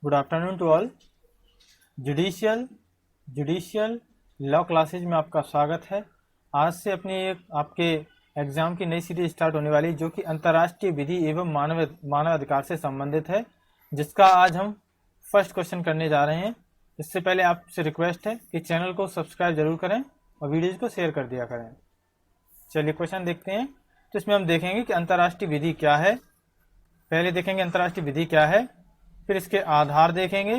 Good afternoon to all. Judicial judicial law classes में आपका स्वागत है। आज से अपनी एक आपके एग्जाम की नई सीरीज स्टार्ट होने वाली जो कि अंतर्राष्ट्रीय विधि एवं मानव अधिकार से संबंधित है, जिसका आज हम फर्स्ट क्वेश्चन करने जा रहे हैं। इससे पहले आपसे रिक्वेस्ट है कि चैनल को सब्सक्राइब जरूर करें और वीडियोज को शेयर कर दिया करें। चलिए क्वेश्चन देखते हैं। तो इसमें हम देखेंगे कि अंतर्राष्ट्रीय विधि क्या है। पहले देखेंगे अंतर्राष्ट्रीय विधि क्या है, फिर इसके आधार देखेंगे,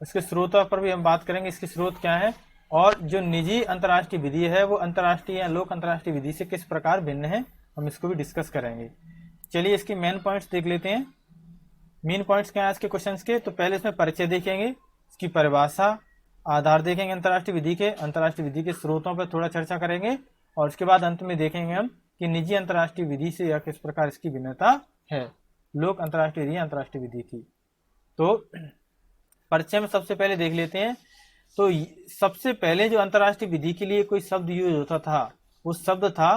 इसके स्रोतों पर भी हम बात करेंगे, इसके स्रोत क्या है, और जो निजी अंतर्राष्ट्रीय विधि है वो अंतर्राष्ट्रीय या लोक अंतर्राष्ट्रीय विधि से किस प्रकार भिन्न है, हम इसको भी डिस्कस करेंगे। चलिए इसकी मेन पॉइंट्स देख लेते हैं। मेन पॉइंट्स क्या है इसके क्वेश्चंस के। तो पहले इसमें परिचय देखेंगे, इसकी परिभाषा, आधार देखेंगे अंतर्राष्ट्रीय विधि के, अंतर्राष्ट्रीय विधि के स्रोतों पर थोड़ा चर्चा करेंगे, और उसके बाद अंत में देखेंगे हम कि निजी अंतर्राष्ट्रीय विधि से या किस प्रकार इसकी भिन्नता है लोक अंतर्राष्ट्रीय विधि अंतर्राष्ट्रीय विधि की। तो परिचय में सबसे पहले देख लेते हैं। तो सबसे पहले जो अंतर्राष्ट्रीय विधि के लिए कोई शब्द यूज होता था वो शब्द था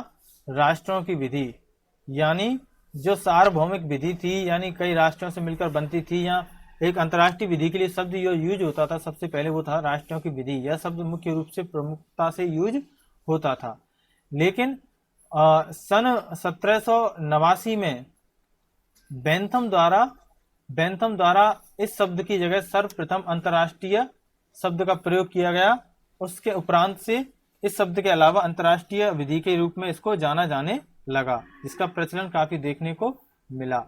राष्ट्रों की विधि, यानी जो सार्वभौमिक विधि थी, यानी कई राष्ट्रों से मिलकर बनती थी, या एक अंतर्राष्ट्रीय विधि के लिए शब्द जो यूज होता था सबसे पहले वो था राष्ट्रों की विधि। यह शब्द मुख्य रूप से प्रमुखता से यूज होता था। लेकिन सन 1789 में बेंथम द्वारा इस शब्द की जगह सर्वप्रथम अंतर्राष्ट्रीय शब्द का प्रयोग किया गया। उसके उपरांत से इस शब्द के अलावा अंतर्राष्ट्रीय विधि के रूप में इसको जाना जाने लगा, जिसका प्रचलन काफी देखने को मिला।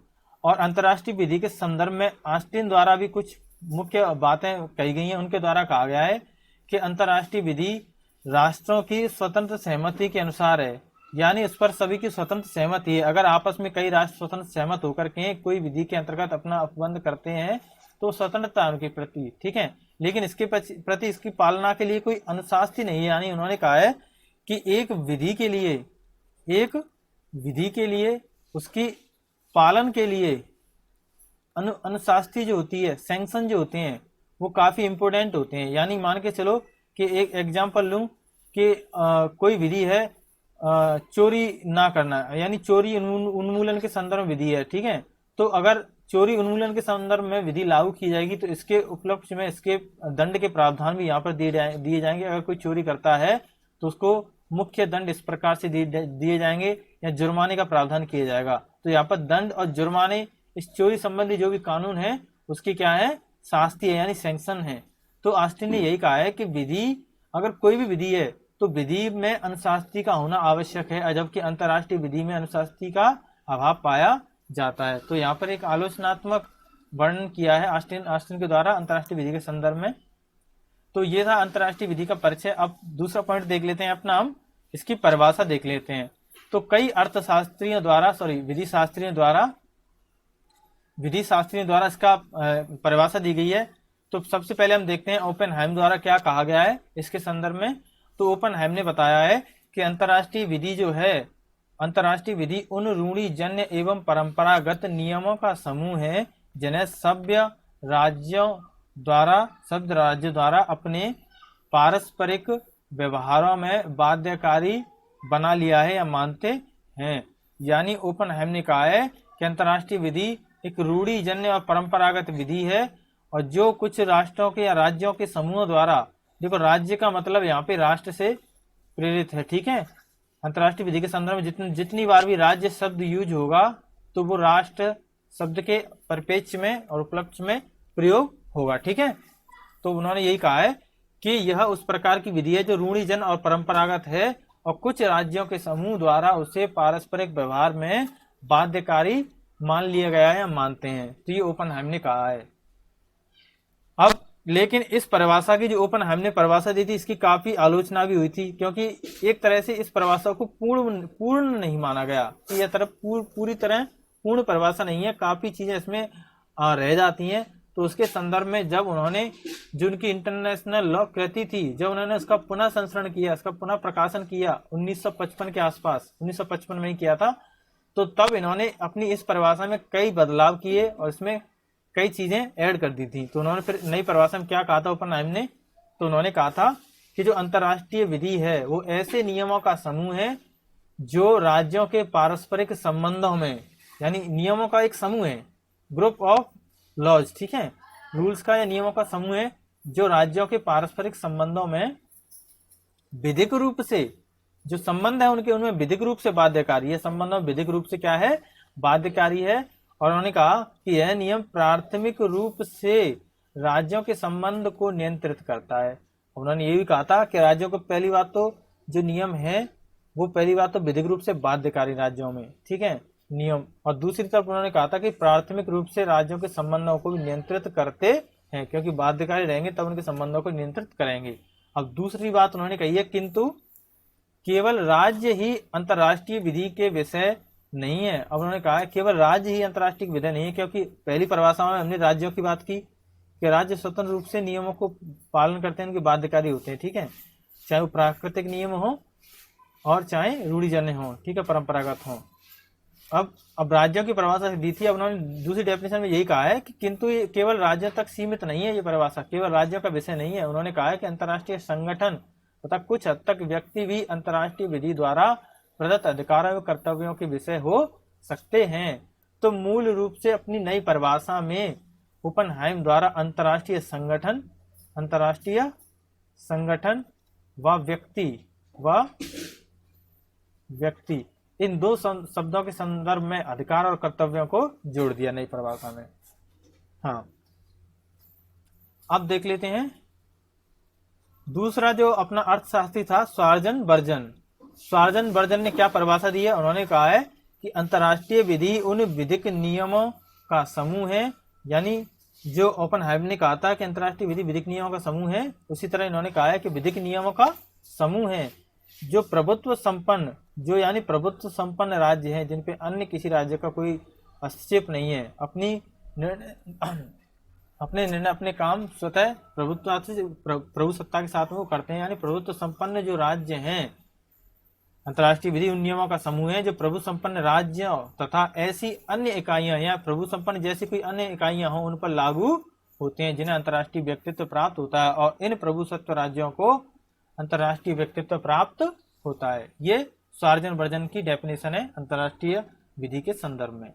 और अंतर्राष्ट्रीय विधि के संदर्भ में ऑस्टिन द्वारा भी कुछ मुख्य बातें कही गई हैं। उनके द्वारा कहा गया है कि अंतर्राष्ट्रीय विधि राष्ट्रों की स्वतंत्र सहमति के अनुसार है, यानी उस पर सभी की स्वतंत्र सहमति है। अगर आपस में कई राष्ट्र स्वतंत्र सहमत होकर के कोई विधि के अंतर्गत अपना उपबंध करते हैं तो स्वतंत्रता उनके प्रति, ठीक है, लेकिन इसके प्रति इसकी पालना के लिए कोई अनुशास्त्री नहीं है। यानी उन्होंने कहा है कि एक विधि के लिए उसकी पालन के लिए अनुशास्त्री जो होती है, सैंक्शन जो होते हैं, वो काफी इंपोर्टेंट होते हैं। यानी मान के चलो कि एक एग्जाम्पल लूं कि कोई विधि है चोरी ना करना, यानी चोरी उन्मूलन के संदर्भ में विधि है, ठीक है। तो अगर चोरी उन्मूलन के संदर्भ में विधि लागू की जाएगी तो इसके उपलक्ष्य में इसके दंड के प्रावधान भी यहाँ पर दिए जाएंगे। अगर कोई चोरी करता है तो उसको मुख्य दंड इस प्रकार से दिए जाएंगे, या जुर्माने का प्रावधान किया जाएगा। तो यहाँ पर दंड और जुर्माने इस चोरी संबंधी जो भी कानून है उसकी क्या है, शास्ति है, यानी सैंक्शन है। तो ऑस्टिन ने यही कहा है कि विधि, अगर कोई भी विधि है तो विधि में अनुशास्त्री का होना आवश्यक है, जबकि अंतर्राष्ट्रीय विधि में अनुशास्त्री का अभाव पाया जाता है। तो यहाँ पर एक आलोचनात्मक वर्णन किया है ऑस्टिन के द्वारा अंतर्राष्ट्रीय विधि के संदर्भ में। तो ये था अंतर्राष्ट्रीय विधि का परिचय। अब दूसरा पॉइंट देख लेते हैं अपना, हम इसकी परिभाषा देख लेते हैं। तो कई अर्थशास्त्रियों द्वारा विधि शास्त्रियों द्वारा इसका परिभाषा दी गई है। तो सबसे पहले हम देखते हैं ओपेनहाइम द्वारा क्या कहा गया है इसके संदर्भ में। तो ओपेनहाइम ने बताया है कि अंतर्राष्ट्रीय विधि जो है, अंतर्राष्ट्रीय विधि उन रूढ़िजन्य एवं परंपरागत नियमों का समूह है जिन्हें सभ्य राज्यों द्वारा अपने पारस्परिक व्यवहारों में बाध्यकारी बना लिया है या मानते हैं। यानी ओपेनहाइम ने कहा है कि अंतर्राष्ट्रीय विधि एक रूढ़िजन्य और परंपरागत विधि है, और जो कुछ राष्ट्रों के या राज्यों के समूह द्वारा, देखो राज्य का मतलब यहाँ पे राष्ट्र से प्रेरित है, ठीक है। अंतर्राष्ट्रीय विधि के संदर्भ में जितनी बार भी राज्य शब्द यूज होगा तो वो राष्ट्र शब्द के परिप्रेक्ष्य में और उपलक्ष्य में प्रयोग होगा, ठीक है। तो उन्होंने यही कहा है कि यह उस प्रकार की विधि है जो रूढ़िजन और परंपरागत है, और कुछ राज्यों के समूह द्वारा उसे पारस्परिक व्यवहार में बाध्यकारी मान लिया गया है या मानते हैं। तो ये ओपेनहाइम ने कहा है। अब लेकिन इस परिभाषा की जो ओपेनहाइम ने परिभाषा दी थी इसकी काफी आलोचना भी हुई थी, क्योंकि एक तरह से इस परिभाषा को पूर्ण नहीं माना गया। यह तरफ पूरी तरह पूर्ण परिभाषा नहीं है, काफी चीजें इसमें रह जाती हैं। तो उसके संदर्भ में जब उन्होंने जो उनकी इंटरनेशनल लॉ कृति थी, जब उन्होंने उसका पुनः संस्करण किया, उसका पुनः प्रकाशन किया 1955 के आसपास, 1955 में ही किया था, तो तब इन्होंने अपनी इस परिभाषा में कई बदलाव किए और इसमें कई चीजें ऐड कर दी थी। तो उन्होंने फिर नई परिभाषा में क्या कहा था ओपेनहाइम ने, तो उन्होंने कहा था कि जो अंतर्राष्ट्रीय विधि है वो ऐसे नियमों का समूह है जो राज्यों के पारस्परिक संबंधों में, यानी नियमों का एक समूह है, ग्रुप ऑफ लॉज, ठीक है, रूल्स का या नियमों का समूह है जो राज्यों के पारस्परिक संबंधों में विधिक रूप से जो संबंध है उनके उनमें विधिक रूप से बाध्यकारी है, संबंधों में विधिक रूप से क्या है, बाध्यकारी है। और उन्होंने कहा कि यह नियम प्राथमिक रूप से राज्यों के संबंध को नियंत्रित करता है। उन्होंने ये भी कहा था कि राज्यों को पहली बात तो जो नियम है वो पहली बात तो विधिक रूप से बाध्यकारी राज्यों में, ठीक है, नियम। और दूसरी तरफ उन्होंने कहा था कि प्राथमिक रूप से राज्यों के संबंधों को भी नियंत्रित करते हैं, क्योंकि बाध्यकारी रहेंगे तब उनके संबंधों को नियंत्रित करेंगे। अब दूसरी बात उन्होंने कही है, किंतु केवल राज्य ही अंतर्राष्ट्रीय विधि के विषय नहीं है। अब उन्होंने कहा है केवल राज्य ही अंतर्राष्ट्रीय विधि नहीं है, क्योंकि पहली परिभाषा में हमने राज्यों की बात की कि राज्य स्वतंत्र रूप से नियमों को पालन करते हैं, उनके बाध्यकारी होते हैं, ठीक है, चाहे वो प्राकृतिक नियम हो और चाहे रूढ़िजन्य हो, ठीक है, परंपरागत हो। अब राज्यों की परिभाषा दी थी। अब उन्होंने दूसरी डेफिनेशन में यही कहा है कि किंतु ये केवल राज्यों तक सीमित नहीं है, ये परिभाषा केवल राज्यों का विषय नहीं है। उन्होंने कहा है कि अंतर्राष्ट्रीय संगठन तथा कुछ हद तक व्यक्ति भी अंतर्राष्ट्रीय विधि द्वारा प्रदत्त अधिकारों एवं कर्तव्यों के विषय हो सकते हैं। तो मूल रूप से अपनी नई परिभाषा में ओपनहाइम द्वारा अंतर्राष्ट्रीय संगठन व व्यक्ति इन दो शब्दों के संदर्भ में अधिकार और कर्तव्यों को जोड़ दिया नई परिभाषा में। हाँ, अब देख लेते हैं दूसरा जो अपना अर्थशास्त्री था स्वार्जन बर्जन ने क्या परिभाषा दी है। उन्होंने कहा है कि अंतर्राष्ट्रीय विधि उन विधिक नियमों का समूह है, यानी जो ओपनहाइम ने कहा था कि अंतर्राष्ट्रीय विधि विधिक नियमों का समूह है, उसी तरह इन्होंने कहा है कि विधिक नियमों का समूह है जो प्रभुत्व संपन्न राज्य हैं, जिन पे अन्य किसी राज्य का कोई हस्तक्षेप नहीं है, अपने निर्णय अपने काम स्वतः प्रभुसत्ता के साथ में वो करते हैं। यानी प्रभुत्व संपन्न जो राज्य हैं, अंतर्राष्ट्रीय विधि उन नियमों का समूह है जो प्रभु संपन्न राज्यों तथा ऐसी अन्य इकाइयां या प्रभु संपन्न जैसी कोई अन्य इकाइयां हों उन पर लागू होते हैं, जिन्हें अंतर्राष्ट्रीय व्यक्तित्व प्राप्त होता है, और इन प्रभुसत्व राज्यों को अंतर्राष्ट्रीय व्यक्तित्व प्राप्त होता है। ये स्वार्जन बर्जन की डेफिनेशन है अंतर्राष्ट्रीय विधि के संदर्भ में।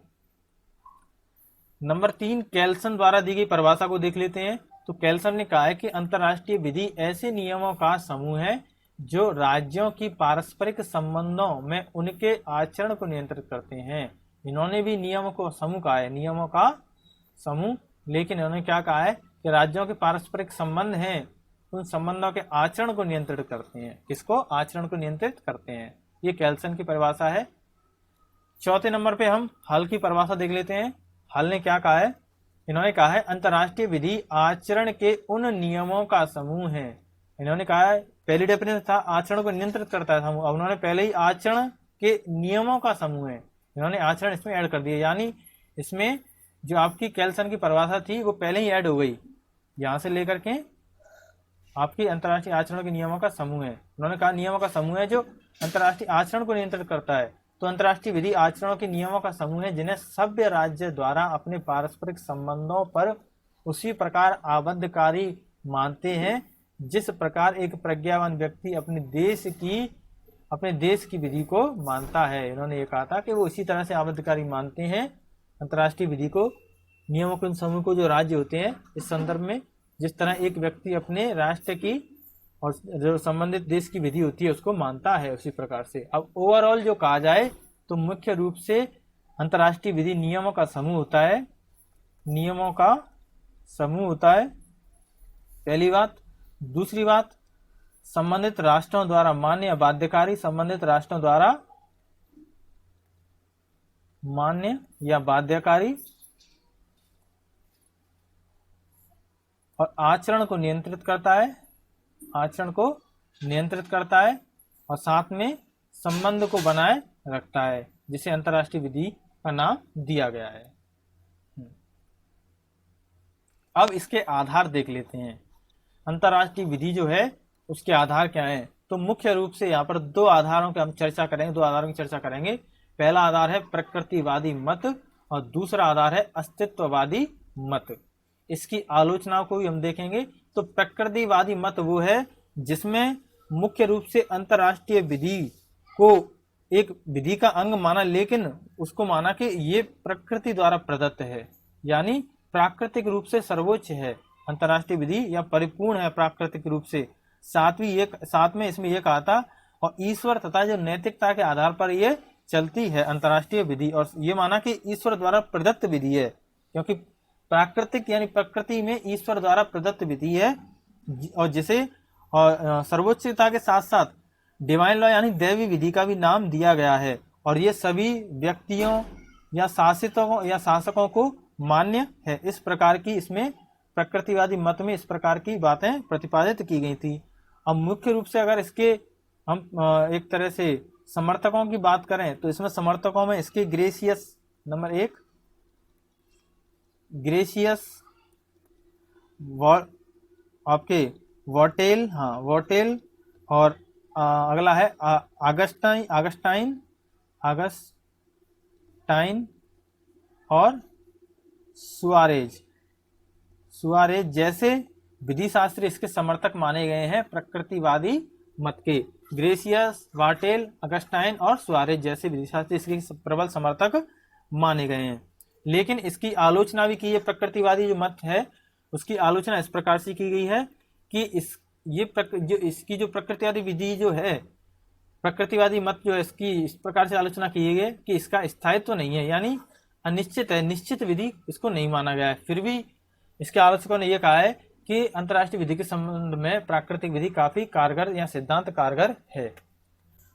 नंबर 3 केल्सन द्वारा दी गई परिभाषा को देख लेते हैं। तो केल्सन ने कहा है कि अंतर्राष्ट्रीय विधि ऐसे नियमों का समूह है जो राज्यों की पारस्परिक संबंधों में उनके आचरण को नियंत्रित करते हैं। इन्होंने भी नियमों को समूह कहा है, नियमों का समूह, लेकिन इन्होंने क्या कहा है कि राज्यों के पारस्परिक संबंध हैं, उन संबंधों के आचरण को नियंत्रित करते हैं। किसको? आचरण को नियंत्रित करते हैं। ये केल्सन की परिभाषा है। चौथे नंबर पे हम हल की परिभाषा देख लेते हैं। हल ने क्या कहा है? इन्होंने कहा है अंतर्राष्ट्रीय विधि आचरण के उन नियमों का समूह है। इन्होंने कहा है, पहली डेफिनेशन था आचरण को नियंत्रित करता है समूह, अब उन्होंने पहले ही आचरण के नियमों का समूह है, इन्होंने आचरण इसमें ऐड कर दिया। यानी इसमें जो आपकी केल्सन की परिभाषा थी वो पहले ही ऐड हो गई, यहां से लेकर के आपकी अंतर्राष्ट्रीय आचरण के नियमों का समूह है। उन्होंने कहा नियमों का समूह है जो अंतर्राष्ट्रीय आचरण को नियंत्रित करता है। तो अंतर्राष्ट्रीय विधि आचरणों के नियमों का समूह है जिन्हें सभ्य राज्य द्वारा अपने पारस्परिक संबंधों पर उसी प्रकार आबद्धकारी मानते हैं जिस प्रकार एक प्रज्ञावान व्यक्ति अपने देश की विधि को मानता है। इन्होंने ये कहा था कि वो इसी तरह से आबद्धकारी मानते हैं अंतर्राष्ट्रीय विधि को, नियमों के उन समूह को जो राज्य होते हैं इस संदर्भ में, जिस तरह एक व्यक्ति अपने राष्ट्र की और जो संबंधित देश की विधि होती है उसको मानता है, उसी प्रकार से। अब ओवरऑल जो कहा जाए तो मुख्य रूप से अंतर्राष्ट्रीय विधि नियमों का समूह होता है, नियमों का समूह होता है, पहली बात। दूसरी बात, संबंधित राष्ट्रों द्वारा मान्य या बाध्यकारी, संबंधित राष्ट्रों द्वारा मान्य या बाध्यकारी, और आचरण को नियंत्रित करता है, आचरण को नियंत्रित करता है, और साथ में संबंध को बनाए रखता है, जिसे अंतर्राष्ट्रीय विधि का नाम दिया गया है। अब इसके आधार देख लेते हैं। अंतर्राष्ट्रीय विधि जो है उसके आधार क्या है? तो मुख्य रूप से यहाँ पर दो आधारों की हम चर्चा करेंगे, दो आधारों की चर्चा करेंगे। पहला आधार है प्रकृतिवादी मत और दूसरा आधार है अस्तित्ववादी मत। इसकी आलोचना को भी हम देखेंगे। तो प्रकृतिवादी मत वो है जिसमें मुख्य रूप से अंतर्राष्ट्रीय विधि को एक विधि का अंग माना, लेकिन उसको माना कि ये प्रकृति द्वारा प्रदत्त है, यानी प्राकृतिक रूप से सर्वोच्च है, अंतर्राष्ट्रीय विधि या परिपूर्ण है प्राकृतिक रूप से। साथ में इसमें यह कहा था, और ईश्वर तथा जो नैतिकता के आधार पर ये चलती है अंतर्राष्ट्रीय विधि, और ये माना कि ईश्वर द्वारा प्रदत्त विधि है, क्योंकि प्राकृतिक यानी प्रकृति में ईश्वर द्वारा प्रदत्त विधि है, और जिसे सर्वोच्चता के साथ साथ डिवाइन लॉ यानी दैवी विधि का भी नाम दिया गया है। और ये सभी व्यक्तियों या शासकों को मान्य है। इस प्रकार की इसमें प्रकृतिवादी मत में इस प्रकार की बातें प्रतिपादित की गई थी। अब मुख्य रूप से अगर इसके हम एक तरह से समर्थकों की बात करें तो इसमें समर्थकों में इसके ग्रेशियस नंबर 1, ग्रेशियस आपके वॉटेल, हाँ वॉटेल, और अगला है आगस्टाइन और सुआरेज जैसे विधि शास्त्री इसके समर्थक माने गए हैं प्रकृतिवादी मत के। ग्रेशियस, वाटेल, अगस्टाइन और सुआरेज जैसे विधि शास्त्री इसके प्रबल समर्थक माने गए हैं। लेकिन इसकी आलोचना भी की है, प्रकृतिवादी जो मत है उसकी आलोचना इस प्रकार से की गई है कि इसकी जो प्रकृतिवादी विधि जो है, प्रकृतिवादी मत जो है, इसकी इस प्रकार से आलोचना की गई है कि इसका स्थायित्व तो नहीं है, यानी अनिश्चित है, निश्चित विधि इसको नहीं माना गया है। फिर भी इसके आलोचकों ने यह कहा है कि अंतर्राष्ट्रीय विधि के संबंध में प्राकृतिक विधि काफी कारगर या सिद्धांत कारगर है।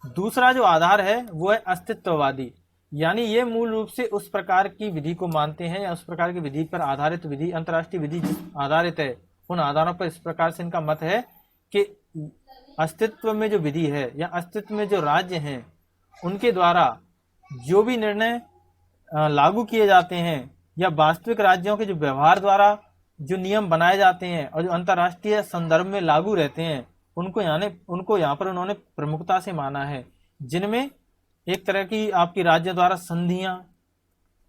दूसरा जो आधार है वो है अस्तित्ववादी, यानी ये मूल रूप से उस प्रकार की विधि को मानते हैं या उस प्रकार की विधि पर आधारित विधि, अंतर्राष्ट्रीय विधि जिस आधारित है उन आधारों पर इस प्रकार से इनका मत है कि अस्तित्व में जो विधि है या अस्तित्व में जो राज्य हैं उनके द्वारा जो भी निर्णय लागू किए जाते हैं या वास्तविक राज्यों के जो व्यवहार द्वारा जो नियम बनाए जाते हैं और जो अंतर्राष्ट्रीय संदर्भ में लागू रहते हैं उनको यहाँ पर उन्होंने प्रमुखता से माना है, जिनमें एक तरह की आपकी राज्य द्वारा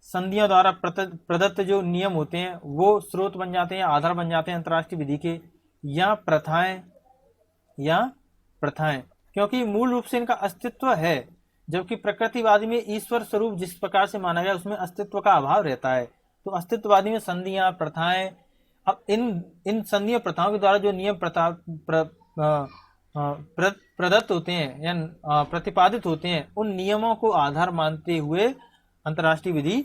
संधियों द्वारा प्रदत्त जो नियम होते हैं वो स्रोत बन जाते हैं, आधार बन जाते हैं अंतर्राष्ट्रीय विधि के, या प्रथाएं, क्योंकि मूल रूप से इनका अस्तित्व है। जबकि प्रकृतिवादी में ईश्वर स्वरूप जिस प्रकार से माना गया उसमें अस्तित्व का अभाव रहता है। तो अस्तित्ववादी में संधियां, प्रथाएं, अब इन संधियों प्रथाओं के द्वारा जो नियम प्रदत्त होते हैं या प्रतिपादित होते हैं उन नियमों को आधार मानते हुए अंतर्राष्ट्रीय विधि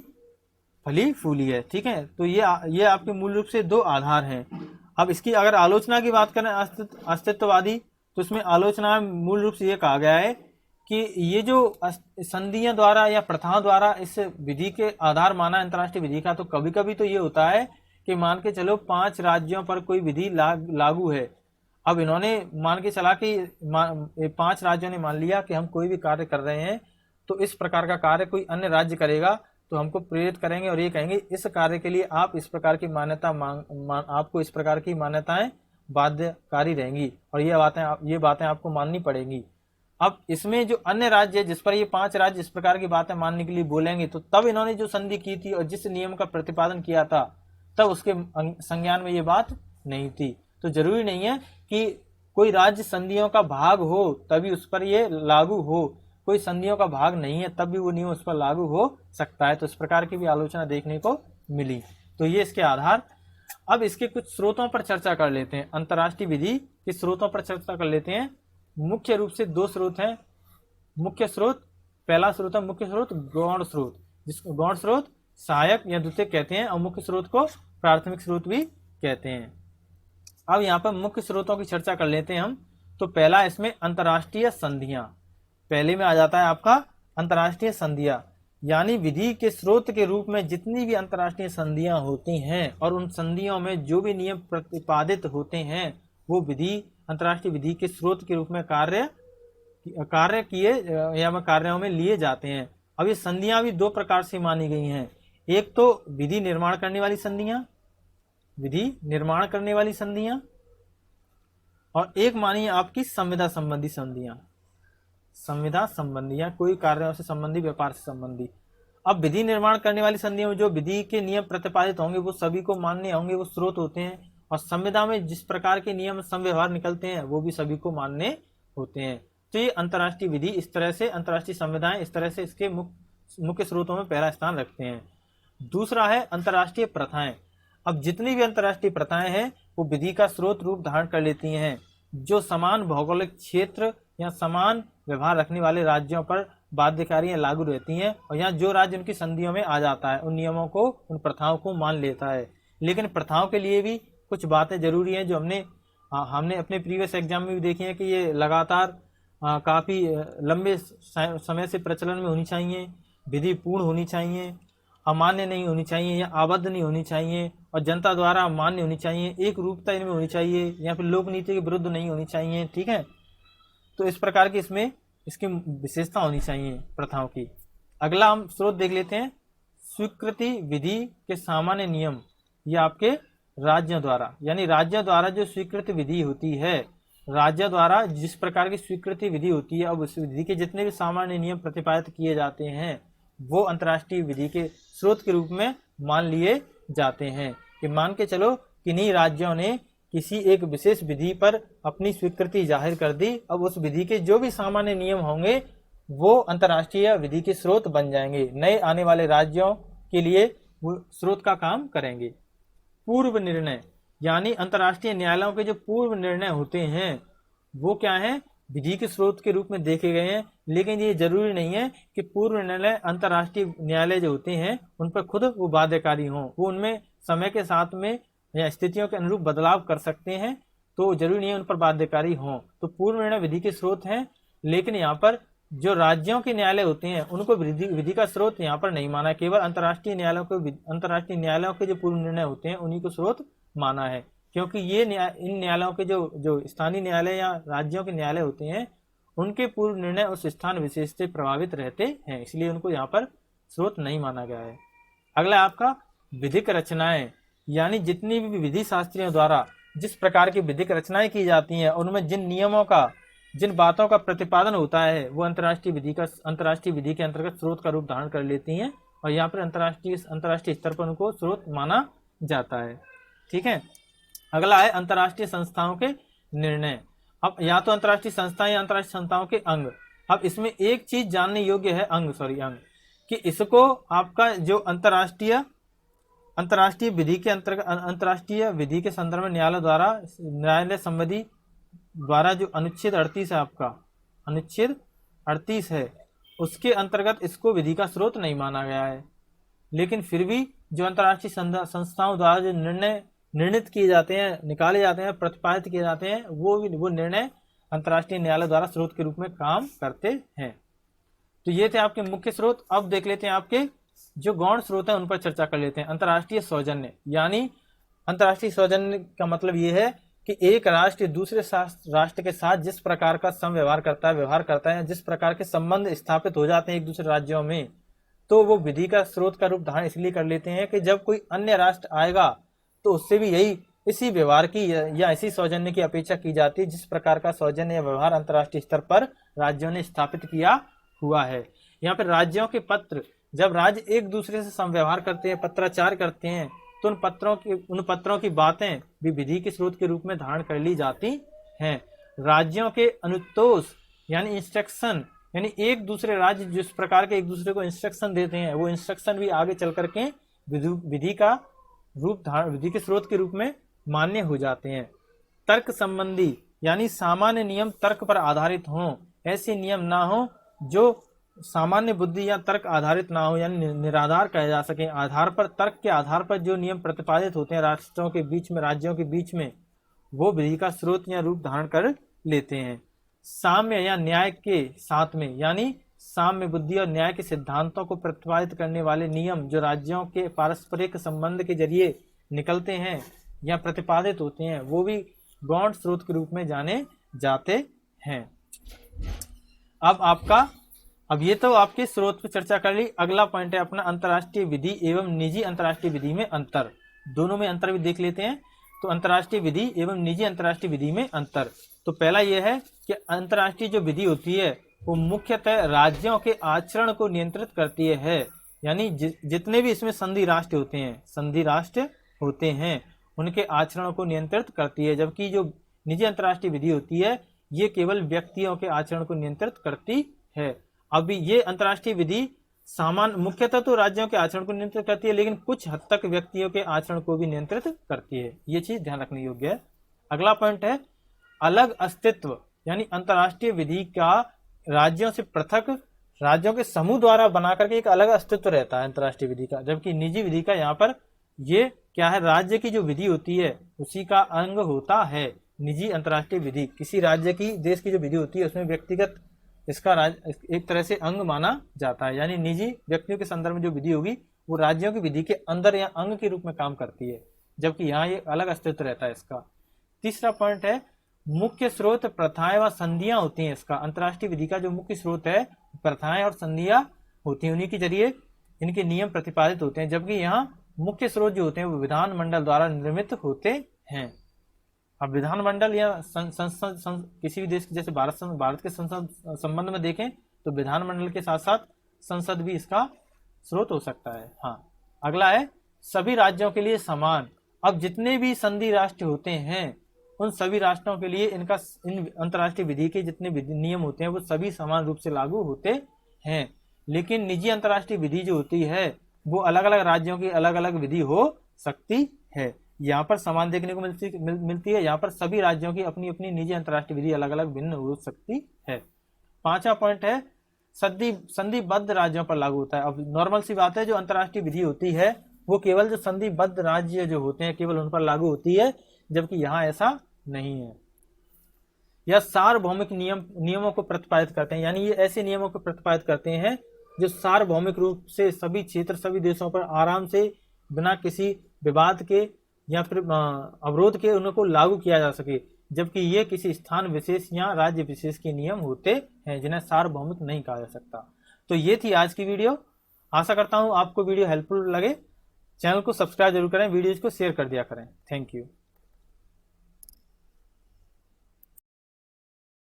फली फूली है। ठीक है, तो ये आपके मूल रूप से दो आधार हैं। अब इसकी अगर आलोचना की बात करें अस्तित्ववादी, तो इसमें आलोचना मूल रूप से ये कहा गया है कि ये जो संधियों द्वारा या प्रथाओं द्वारा इस विधि के आधार माना अंतर्राष्ट्रीय विधि का, तो कभी कभी तो ये होता है कि मान के चलो 5 राज्यों पर कोई विधि लागू है। अब इन्होंने मान के चला कि 5 राज्यों ने मान लिया कि हम कोई भी कार्य कर रहे हैं तो इस प्रकार का कार्य कोई अन्य राज्य करेगा तो हमको प्रेरित करेंगे और ये कहेंगे इस कार्य के लिए आप इस प्रकार की मान्यता आपको इस प्रकार की मान्यताएं बाध्यकारी रहेंगी और ये बातें आपको माननी पड़ेंगी। अब इसमें जो अन्य राज्य है जिस पर ये 5 राज्य इस प्रकार की बातें मानने के लिए बोलेंगे, तो तब इन्होंने जो संधि की थी और जिस नियम का प्रतिपादन किया था तब उसके संज्ञान में ये बात नहीं थी। तो जरूरी नहीं है कि कोई राज्य संधियों का भाग हो तभी उस पर ये लागू हो, कोई संधियों का भाग नहीं है तब भी वो नियम उस पर लागू हो सकता है। तो इस प्रकार की भी आलोचना देखने को मिली। तो ये इसके आधार। अब इसके कुछ स्रोतों पर चर्चा कर लेते हैं, अंतर्राष्ट्रीय विधि के स्रोतों पर चर्चा कर लेते हैं। मुख्य रूप से 2 स्रोत हैं। मुख्य स्रोत, पहला स्रोत है मुख्य स्रोत गौण स्रोत, जिसको गौण स्रोत सहायक या द्वितीयक कहते हैं और मुख्य स्रोत को प्राथमिक स्रोत भी कहते हैं। अब यहाँ पर मुख्य स्रोतों की चर्चा कर लेते हैं हम। तो पहला इसमें अंतर्राष्ट्रीय संधियां, पहले में आ जाता है आपका अंतर्राष्ट्रीय संधियां, यानी विधि के स्रोत के रूप में जितनी भी अंतर्राष्ट्रीय संधियां होती हैं और उन संधियों में जो भी नियम प्रतिपादित होते हैं वो विधि अंतर्राष्ट्रीय विधि के स्रोत के रूप में कार्य किए या कार्यों में लिए जाते हैं। अब ये संधियां भी 2 प्रकार से मानी गई हैं। एक तो विधि निर्माण करने वाली संधियां, और एक मानिए आपकी संविदा संबंधी संधियां, संविदा संबंधी या कोई कार्यों से संबंधी, व्यापार से संबंधी। अब विधि निर्माण करने वाली संधियों में जो विधि के नियम प्रतिपादित होंगे वो सभी को मान्य होंगे, वो स्रोत होते हैं, और संविदा में जिस प्रकार के नियम संव्यवहार निकलते हैं वो भी सभी को मान्य होते हैं। तो ये अंतर्राष्ट्रीय विधि इस तरह से, अंतर्राष्ट्रीय संविधाएं इस तरह से इसके मुख्य स्रोतों में पहला स्थान रखते हैं। दूसरा है अंतर्राष्ट्रीय प्रथाएं। अब जितनी भी अंतर्राष्ट्रीय प्रथाएं हैं वो विधि का स्रोत रूप धारण कर लेती हैं, जो समान भौगोलिक क्षेत्र या समान व्यवहार रखने वाले राज्यों पर बाध्यकारियां लागू रहती हैं, और यहाँ जो राज्य उनकी संधियों में आ जाता है उन नियमों को, उन प्रथाओं को मान लेता है। लेकिन प्रथाओं के लिए भी कुछ बातें जरूरी हैं जो हमने अपने प्रीवियस एग्जाम में भी देखी है कि ये लगातार काफ़ी लंबे समय से प्रचलन में होनी चाहिए, विधि पूर्ण होनी चाहिए, अमान्य नहीं होनी चाहिए या आबद्ध नहीं होनी चाहिए, और जनता द्वारा मान्य होनी चाहिए, एक रूपता इनमें होनी चाहिए, या फिर लोक नीति के विरुद्ध नहीं होनी चाहिए। ठीक है, तो इस प्रकार की इसमें इसकी विशेषता होनी चाहिए प्रथाओं की। अगला हम स्रोत देख लेते हैं, स्वीकृति विधि के सामान्य नियम। ये आपके राज्यों द्वारा, यानी राज्यों द्वारा जो स्वीकृत विधि होती है, राज्य द्वारा जिस प्रकार की स्वीकृति विधि होती है, अब उस विधि के जितने भी सामान्य नियम प्रतिपादित किए जाते हैं वो अंतर्राष्ट्रीय विधि के स्रोत के रूप में मान लिए जाते हैं। कि मान के चलो किन्हीं राज्यों ने किसी एक विशेष विधि पर अपनी स्वीकृति जाहिर कर दी, अब उस विधि के जो भी सामान्य नियम होंगे वो अंतर्राष्ट्रीय विधि के स्रोत बन जाएंगे, नए आने वाले राज्यों के लिए वो स्रोत का काम करेंगे। पूर्व निर्णय, यानी अंतर्राष्ट्रीय न्यायालयों के जो पूर्व निर्णय होते हैं वो क्या है, विधि के स्रोत के रूप में देखे गए हैं। लेकिन ये जरूरी नहीं है कि पूर्व निर्णय अंतर्राष्ट्रीय न्यायालय जो होते हैं उन पर खुद वो बाध्यकारी हों, वो उनमें समय के साथ में या स्थितियों के अनुरूप बदलाव कर सकते हैं, तो जरूरी नहीं है उन पर बाध्यकारी हों। तो पूर्व निर्णय विधि के स्रोत हैं, लेकिन यहाँ पर जो राज्यों के न्यायालय होते हैं उनको विधि का स्रोत यहाँ पर नहीं माना है, केवल अंतर्राष्ट्रीय न्यायालयों के जो पूर्व निर्णय होते हैं उन्हीं को स्रोत माना है। क्योंकि ये इन न्यायालयों के जो स्थानीय न्यायालय या राज्यों के न्यायालय होते हैं उनके पूर्व निर्णय उस स्थान विशेष से प्रभावित रहते हैं, इसलिए उनको यहाँ पर स्रोत नहीं माना गया है। अगला आपका विधिक रचनाएं, यानी जितनी भी विधि शास्त्रियों द्वारा जिस प्रकार की विधिक रचनाएं की जाती हैं उनमें जिन नियमों का, जिन बातों का प्रतिपादन होता है वो अंतर्राष्ट्रीय विधि के अंतर्गत स्रोत का रूप धारण कर लेती हैं, और यहाँ पर अंतर्राष्ट्रीय स्तर पर उनको स्रोत माना जाता है। ठीक है, अगला है अंतर्राष्ट्रीय संस्थाओं के निर्णय। अब या तो अंतर्राष्ट्रीय संस्थाएं या अंतर्राष्ट्रीय संस्थाओं के अंग। अब इसमें एक चीज जानने योग्य है अंग कि इसको आपका जो अंतर्राष्ट्रीय विधि के अंतर्गत, अंतर्राष्ट्रीय विधि के संदर्भ में न्यायालय संबंधी द्वारा जो अनुच्छेद 38 है, आपका अनुच्छेद 38 है, उसके अंतर्गत इसको विधि का स्रोत नहीं माना गया है। लेकिन फिर भी जो अंतर्राष्ट्रीय संस्थाओं द्वारा जो निर्णित किए जाते हैं, निकाले जाते हैं, प्रतिपादित किए जाते हैं, वो निर्णय अंतर्राष्ट्रीय न्यायालय द्वारा स्रोत के रूप में काम करते हैं। तो ये थे आपके मुख्य स्रोत। अब देख लेते हैं आपके जो गौण स्रोत हैं उन पर चर्चा कर लेते हैं। अंतर्राष्ट्रीय सौजन्य, यानी अंतर्राष्ट्रीय सौजन्य का मतलब ये है कि एक राष्ट्र दूसरे राष्ट्र के साथ जिस प्रकार का व्यवहार करता है, जिस प्रकार के संबंध स्थापित हो जाते हैं एक दूसरे राज्यों में, तो वो विधि का स्रोत का रूप धारण इसलिए कर लेते हैं कि जब कोई अन्य राष्ट्र आएगा तो उससे भी इसी व्यवहार की या इसी सौजन्य की अपेक्षा की जाती है जिस प्रकार का सौजन्य या व्यवहार अंतर्राष्ट्रीय स्तर पर राज्यों ने स्थापित किया हुआ है। यहाँ पर राज्यों के पत्र, जब राज्य एक दूसरे से समव्यवहार करते हैं, पत्राचार करते हैं, तो उन पत्रों की बातें भी विधि के स्रोत के रूप में धारण कर ली जाती हैं। राज्यों के अनुतोष यानी इंस्ट्रक्शन, यानी एक दूसरे राज्य जिस प्रकार के एक दूसरे को इंस्ट्रक्शन देते हैं वो इंस्ट्रक्शन भी आगे चल करके विधि का रूप धारण, विधि के स्रोत के रूप में मान्य हो जाते हैं। तर्क संबंधी, यानी सामान्य नियम तर्क पर आधारित हों, ऐसे नियम ना हो जो सामान्य बुद्धि या तर्क आधारित ना हो, यानी निराधार कहे जा सके। आधार पर, तर्क के आधार पर जो नियम प्रतिपादित होते हैं राष्ट्रों के बीच में, राज्यों के बीच में, वो विधि का स्रोत या रूप धारण कर लेते हैं। साम्य या न्याय के साथ में, यानी साम्य बुद्धि और न्याय के सिद्धांतों को प्रतिपादित करने वाले नियम जो राज्यों के पारस्परिक संबंध के जरिए निकलते हैं या प्रतिपादित होते हैं, वो भी गौण स्रोत के रूप में जाने जाते हैं। अब ये तो आपके स्रोत पर चर्चा कर ली। अगला पॉइंट है अपना अंतर्राष्ट्रीय विधि एवं निजी अंतर्राष्ट्रीय विधि में अंतर। दोनों में अंतर भी देख लेते हैं। तो अंतर्राष्ट्रीय विधि एवं निजी अंतर्राष्ट्रीय विधि में अंतर, तो पहला यह है कि अंतर्राष्ट्रीय जो विधि होती है वो मुख्यतः राज्यों के आचरण को नियंत्रित करती है, यानी जितने भी इसमें संधि राष्ट्र होते हैं उनके आचरणों को नियंत्रित करती है। जबकि जो निजी अंतर्राष्ट्रीय विधि होती है ये केवल व्यक्तियों के आचरण को नियंत्रित करती है। अभी ये अंतर्राष्ट्रीय विधि मुख्यतः तो राज्यों के आचरण को नियंत्रित करती है, लेकिन कुछ हद तक व्यक्तियों के आचरण को भी नियंत्रित करती है। ये चीज ध्यान रखने योग्य है। अगला पॉइंट है अलग अस्तित्व, यानी अंतर्राष्ट्रीय विधि का राज्यों से पृथक राज्यों के समूह द्वारा बना करके एक अलग अस्तित्व रहता है अंतर्राष्ट्रीय विधि का, जबकि निजी विधि का यहाँ पर ये क्या है, राज्य की जो विधि होती है उसी का अंग होता है निजी अंतर्राष्ट्रीय विधि। किसी राज्य की, देश की जो विधि होती है उसमें व्यक्तिगत इसका एक तरह से अंग माना जाता है, यानी निजी व्यक्तियों के संदर्भ में जो विधि होगी वो राज्यों की विधि के अंदर या अंग के रूप में काम करती है, जबकि यहाँ ये अलग अस्तित्व रहता है इसका। तीसरा पॉइंट है मुख्य स्रोत प्रथाएं व संधियां होती हैं इसका। अंतर्राष्ट्रीय विधि का जो मुख्य स्रोत है प्रथाएं और संधियां होती हैं, उन्हीं के जरिए इनके नियम प्रतिपादित होते हैं, जबकि यहाँ मुख्य स्रोत जो होते हैं वो विधानमंडल द्वारा निर्मित होते हैं। अब विधानमंडल या संसद किसी भी देश के जैसे भारत के संसद संबंध में देखें तो विधानमंडल के साथ साथ संसद भी इसका स्रोत हो सकता है। हाँ, अगला है सभी राज्यों के लिए समान। अब जितने भी संधि राष्ट्र होते हैं उन सभी राष्ट्रों के लिए इन अंतर्राष्ट्रीय विधि के जितने नियम होते हैं वो सभी समान रूप से लागू होते हैं, लेकिन निजी अंतर्राष्ट्रीय विधि जो होती है वो अलग अलग राज्यों की अलग अलग विधि हो सकती है। यहाँ पर समान देखने को मिलती है, यहाँ पर सभी राज्यों की अपनी अपनी निजी अंतर्राष्ट्रीय विधि अलग अलग भिन्न हो सकती है। पांचवा पॉइंट है संधिबद्ध राज्यों पर लागू होता है। अब नॉर्मल सी बात है, जो अंतर्राष्ट्रीय विधि होती है वो केवल जो संधिबद्ध राज्य जो होते हैं केवल उन पर लागू होती है, जबकि यहाँ ऐसा नहीं है। यह सार्वभौमिक नियमों को प्रतिपादित करते हैं, यानी ये ऐसे नियमों को प्रतिपादित करते हैं जो सार्वभौमिक रूप से सभी क्षेत्र सभी देशों पर आराम से बिना किसी विवाद के या फिर अवरोध के उनको लागू किया जा सके, जबकि ये किसी स्थान विशेष या राज्य विशेष के नियम होते हैं जिन्हें सार्वभौमिक नहीं कहा जा सकता। तो ये थी आज की वीडियो। आशा करता हूँ आपको वीडियो हेल्पफुल लगे। चैनल को सब्सक्राइब जरूर करें, वीडियोज को शेयर कर दिया करें। Thank you.